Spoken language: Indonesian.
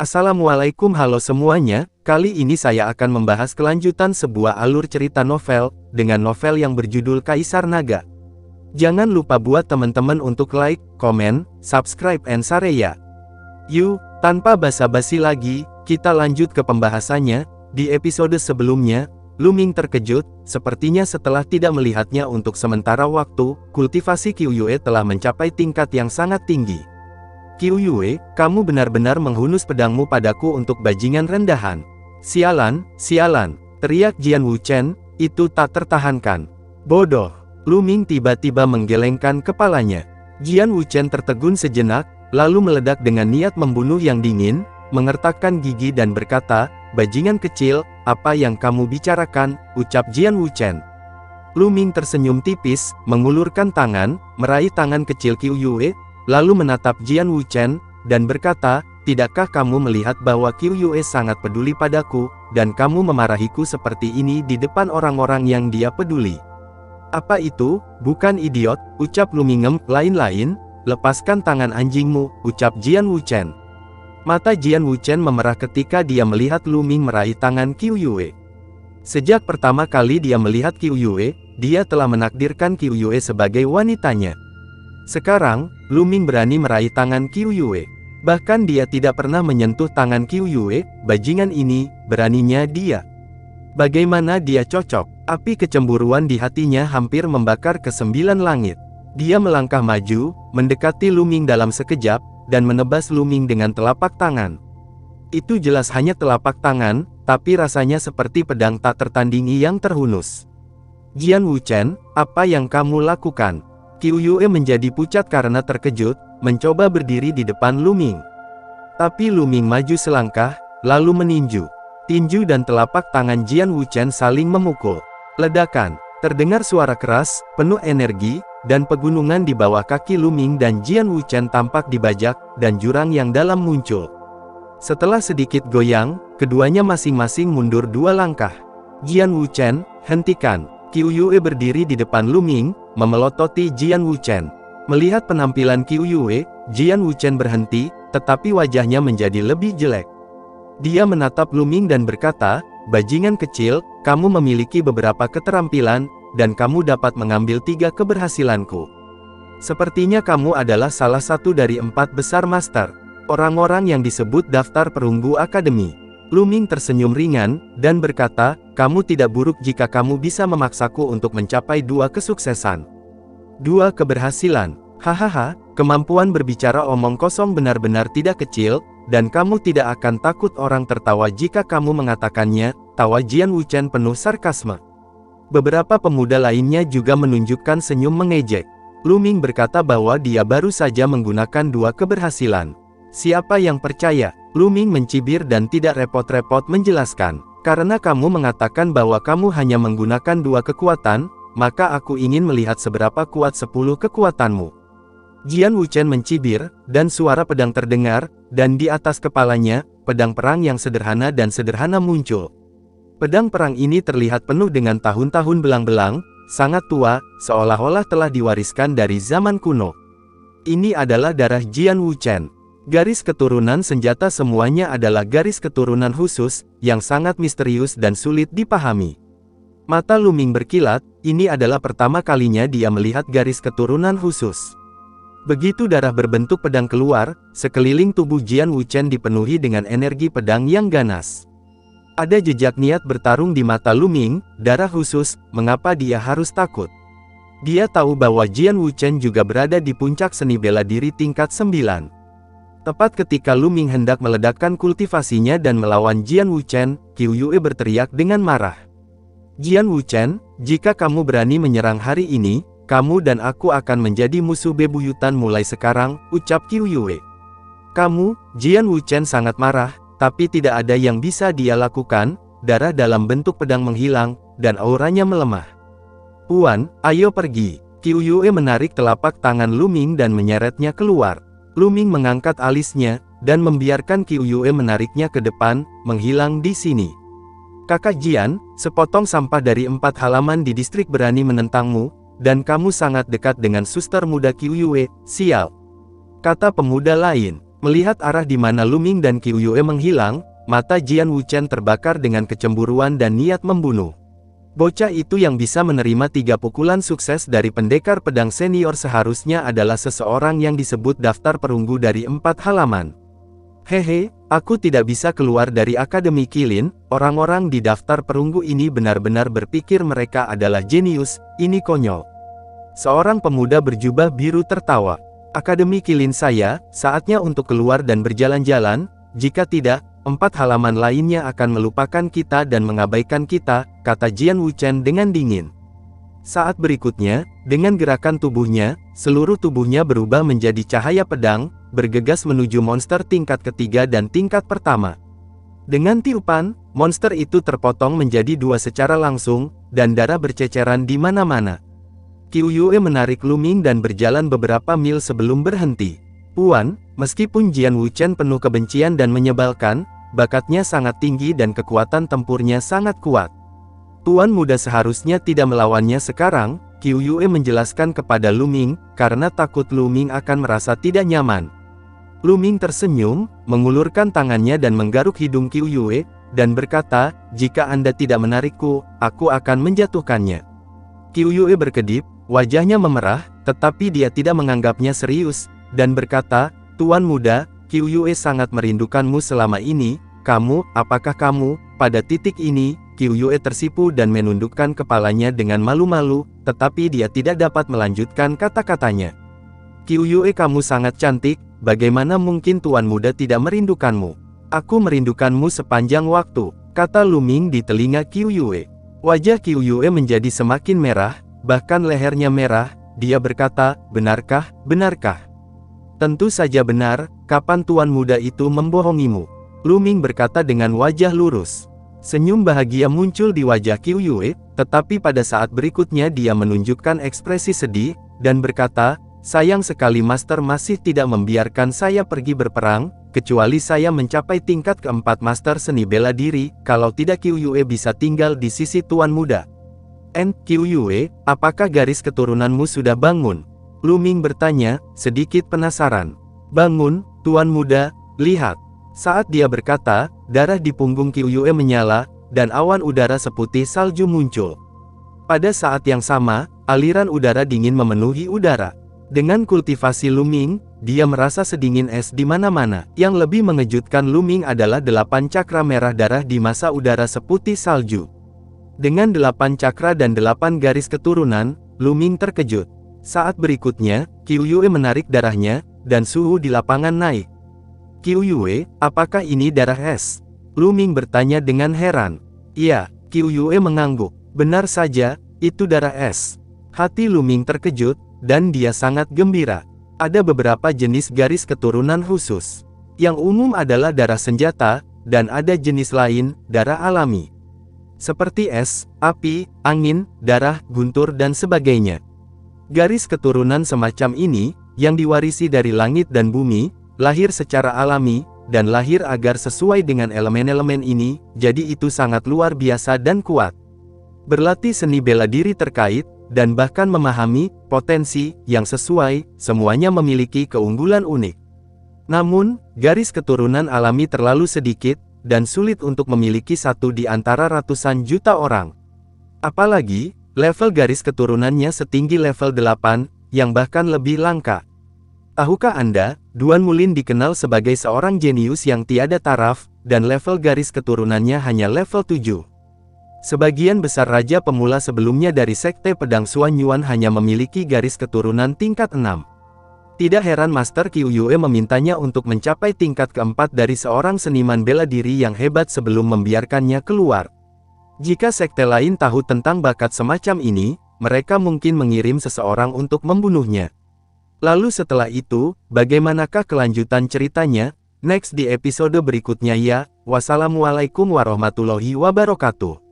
Assalamualaikum, halo semuanya. Kali ini saya akan membahas kelanjutan sebuah alur cerita novel, dengan novel yang berjudul Kaisar Naga. Jangan lupa buat teman-teman untuk like, komen, subscribe, and share ya. Yuk, tanpa basa-basi lagi, kita lanjut ke pembahasannya. Di episode sebelumnya, Lu Ming terkejut, sepertinya setelah tidak melihatnya untuk sementara waktu, kultivasi Qiu Yue telah mencapai tingkat yang sangat tinggi. Qiu Yue, kamu benar-benar menghunus pedangmu padaku untuk bajingan rendahan. Sialan, sialan, teriak Jian Wuchen, itu tak tertahankan. Bodoh. Lu Ming tiba-tiba menggelengkan kepalanya. Jian Wuchen tertegun sejenak, lalu meledak dengan niat membunuh yang dingin, mengertakkan gigi dan berkata, bajingan kecil, apa yang kamu bicarakan, ucap Jian Wuchen. Lu Ming tersenyum tipis, mengulurkan tangan, meraih tangan kecil Qiu Yue, lalu menatap Jian Wuchen, dan berkata, tidakkah kamu melihat bahwa Qiu Yue sangat peduli padaku, dan kamu memarahiku seperti ini di depan orang-orang yang dia peduli? Apa itu, bukan idiot, ucap Lu Ming. Lain-lain, lepaskan tangan anjingmu, ucap Jian Wuchen. Mata Jian Wuchen memerah ketika dia melihat Lu Ming meraih tangan Qiu Yue. Sejak pertama kali dia melihat Qiu Yue, dia telah menakdirkan Qiu Yue sebagai wanitanya. Sekarang, Lu Ming berani meraih tangan Qiu Yue. Bahkan dia tidak pernah menyentuh tangan Qiu Yue, bajingan ini, beraninya dia. Bagaimana dia cocok? Api kecemburuan di hatinya hampir membakar ke-9 langit. Dia melangkah maju, mendekati Lu Ming dalam sekejap, dan menebas Lu Ming dengan telapak tangan. Itu jelas hanya telapak tangan, tapi rasanya seperti pedang tak tertandingi yang terhunus. Jian Wuchen, apa yang kamu lakukan? Qiu Yue menjadi pucat karena terkejut, mencoba berdiri di depan Lu Ming. Tapi Lu Ming maju selangkah, lalu meninju. Tinju dan telapak tangan Jian Wuchen saling memukul. Ledakan, terdengar suara keras, penuh energi, dan pegunungan di bawah kaki Lu Ming dan Jian Wuchen tampak dibajak, dan jurang yang dalam muncul. Setelah sedikit goyang, keduanya masing-masing mundur 2 langkah. Jian Wuchen, hentikan. Qiu Yue berdiri di depan Lu Ming, memelototi Jian Wuchen. Melihat penampilan Qiu Yue, Jian Wuchen berhenti, tetapi wajahnya menjadi lebih jelek. Dia menatap Lu Ming dan berkata, bajingan kecil, kamu memiliki beberapa keterampilan, dan kamu dapat mengambil 3 keberhasilanku. Sepertinya kamu adalah salah satu dari 4 besar master, orang-orang yang disebut daftar perunggu akademi. Lu Ming tersenyum ringan, dan berkata, kamu tidak buruk jika kamu bisa memaksaku untuk mencapai 2 kesuksesan. 2 keberhasilan. Hahaha, kemampuan berbicara omong kosong benar-benar tidak kecil, dan kamu tidak akan takut orang tertawa jika kamu mengatakannya, tawa Jian Wuchen penuh sarkasme. Beberapa pemuda lainnya juga menunjukkan senyum mengejek. Lu Ming berkata bahwa dia baru saja menggunakan 2 keberhasilan. Siapa yang percaya? Lu Ming mencibir dan tidak repot-repot menjelaskan. Karena kamu mengatakan bahwa kamu hanya menggunakan 2 kekuatan, maka aku ingin melihat seberapa kuat 10 kekuatanmu. Jian Wuchen mencibir, dan suara pedang terdengar, dan di atas kepalanya, pedang perang yang sederhana dan sederhana muncul. Pedang perang ini terlihat penuh dengan tahun-tahun belang-belang, sangat tua, seolah-olah telah diwariskan dari zaman kuno. Ini adalah darah Jian Wuchen. Garis keturunan senjata semuanya adalah garis keturunan khusus, yang sangat misterius dan sulit dipahami. Mata Lu Ming berkilat, ini adalah pertama kalinya dia melihat garis keturunan khusus. Begitu darah berbentuk pedang keluar, sekeliling tubuh Jian Wuchen dipenuhi dengan energi pedang yang ganas. Ada jejak niat bertarung di mata Lu Ming, darah khusus, mengapa dia harus takut? Dia tahu bahwa Jian Wuchen juga berada di puncak seni bela diri tingkat 9. Tepat ketika Lu Ming hendak meledakkan kultivasinya dan melawan Jian Wuchen, Qiu Yue berteriak dengan marah. Jian Wuchen, jika kamu berani menyerang hari ini, kamu dan aku akan menjadi musuh bebuyutan mulai sekarang, ucap Qiu Yue. Kamu, Jian Wuchen sangat marah, tapi tidak ada yang bisa dia lakukan, darah dalam bentuk pedang menghilang, dan auranya melemah. Puan, ayo pergi. Qiu Yue menarik telapak tangan Lu Ming dan menyeretnya keluar. Lu Ming mengangkat alisnya, dan membiarkan Qiu Yue menariknya ke depan, menghilang di sini. Kakak Jian, sepotong sampah dari 4 halaman di distrik berani menentangmu, dan kamu sangat dekat dengan suster muda Qiu Yue, sial. Kata pemuda lain. Melihat arah di mana Lu Ming dan Qiu Yue menghilang, mata Jian Wuchen terbakar dengan kecemburuan dan niat membunuh. Bocah itu yang bisa menerima 3 pukulan sukses dari pendekar pedang senior seharusnya adalah seseorang yang disebut daftar perunggu dari 4 halaman. Hehe, aku tidak bisa keluar dari Akademi Qilin. Orang-orang di daftar perunggu ini benar-benar berpikir mereka adalah jenius, ini konyol. Seorang pemuda berjubah biru tertawa. Akademi Qilin saya, saatnya untuk keluar dan berjalan-jalan, jika tidak, 4 halaman lainnya akan melupakan kita dan mengabaikan kita, kata Jian Wuchen dengan dingin. Saat berikutnya, dengan gerakan tubuhnya, seluruh tubuhnya berubah menjadi cahaya pedang, bergegas menuju monster tingkat ketiga dan tingkat pertama. Dengan tiupan, monster itu terpotong menjadi 2 secara langsung, dan darah berceceran di mana-mana. Qiu Yue menarik Lu Ming dan berjalan beberapa mil sebelum berhenti. Puan, meskipun Jian Wuchen penuh kebencian dan menyebalkan, bakatnya sangat tinggi dan kekuatan tempurnya sangat kuat. Tuan muda seharusnya tidak melawannya sekarang, Qiu Yue menjelaskan kepada Lu Ming, karena takut Lu Ming akan merasa tidak nyaman. Lu Ming tersenyum, mengulurkan tangannya dan menggaruk hidung Qiu Yue, dan berkata, jika Anda tidak menarikku, aku akan menjatuhkannya. Qiu Yue berkedip, wajahnya memerah, tetapi dia tidak menganggapnya serius, dan berkata, Tuan muda, Qiu Yue sangat merindukanmu selama ini, apakah kamu, pada titik ini, Qiu Yue tersipu dan menundukkan kepalanya dengan malu-malu, tetapi dia tidak dapat melanjutkan kata-katanya. Qiu Yue kamu sangat cantik, bagaimana mungkin Tuan muda tidak merindukanmu? Aku merindukanmu sepanjang waktu, kata Lu Ming di telinga Qiu Yue. Wajah Qiu Yue menjadi semakin merah, bahkan lehernya merah, dia berkata, benarkah, benarkah? Tentu saja benar, kapan Tuan muda itu membohongimu? Lu Ming berkata dengan wajah lurus. Senyum bahagia muncul di wajah Qiu Yue, tetapi pada saat berikutnya dia menunjukkan ekspresi sedih, dan berkata, sayang sekali Master masih tidak membiarkan saya pergi berperang, kecuali saya mencapai tingkat keempat Master seni bela diri, kalau tidak Qiu Yue bisa tinggal di sisi Tuan muda. Qiu Yue, apakah garis keturunanmu sudah bangun? Lu Ming bertanya, sedikit penasaran. Bangun, Tuan muda, lihat. Saat dia berkata, darah di punggung Qiu Yue menyala, dan awan udara seputih salju muncul. Pada saat yang sama, aliran udara dingin memenuhi udara. Dengan kultivasi Lu Ming, dia merasa sedingin es di mana-mana. Yang lebih mengejutkan Lu Ming adalah 8 cakra merah darah di masa udara seputih salju. Dengan 8 cakra dan 8 garis keturunan, Lu Ming terkejut. Saat berikutnya, Qiu Yue menarik darahnya, dan suhu di lapangan naik. Qiu Yue, apakah ini darah es? Lu Ming bertanya dengan heran. Iya, Qiu Yue mengangguk. Benar saja, itu darah es. Hati Lu Ming terkejut, dan dia sangat gembira. Ada beberapa jenis garis keturunan khusus. Yang umum adalah darah senjata, dan ada jenis lain, darah alami. Seperti es, api, angin, darah, guntur dan sebagainya. Garis keturunan semacam ini, yang diwarisi dari langit dan bumi, lahir secara alami, dan lahir agar sesuai dengan elemen-elemen ini, jadi itu sangat luar biasa dan kuat. Berlatih seni bela diri terkait, dan bahkan memahami potensi yang sesuai, semuanya memiliki keunggulan unik. Namun, garis keturunan alami terlalu sedikit, dan sulit untuk memiliki satu di antara ratusan juta orang. Apalagi, level garis keturunannya setinggi level 8, yang bahkan lebih langka. Tahukah Anda, Duan Mulin dikenal sebagai seorang jenius yang tiada taraf, dan level garis keturunannya hanya level 7. Sebagian besar raja pemula sebelumnya dari Sekte Pedang Xuan Yuan hanya memiliki garis keturunan tingkat 6. Tidak heran Master Qiu Yue memintanya untuk mencapai tingkat keempat dari seorang seniman bela diri yang hebat sebelum membiarkannya keluar. Jika sekte lain tahu tentang bakat semacam ini, mereka mungkin mengirim seseorang untuk membunuhnya. Lalu setelah itu, bagaimanakah kelanjutan ceritanya? Next di episode berikutnya ya. Wassalamualaikum warahmatullahi wabarakatuh.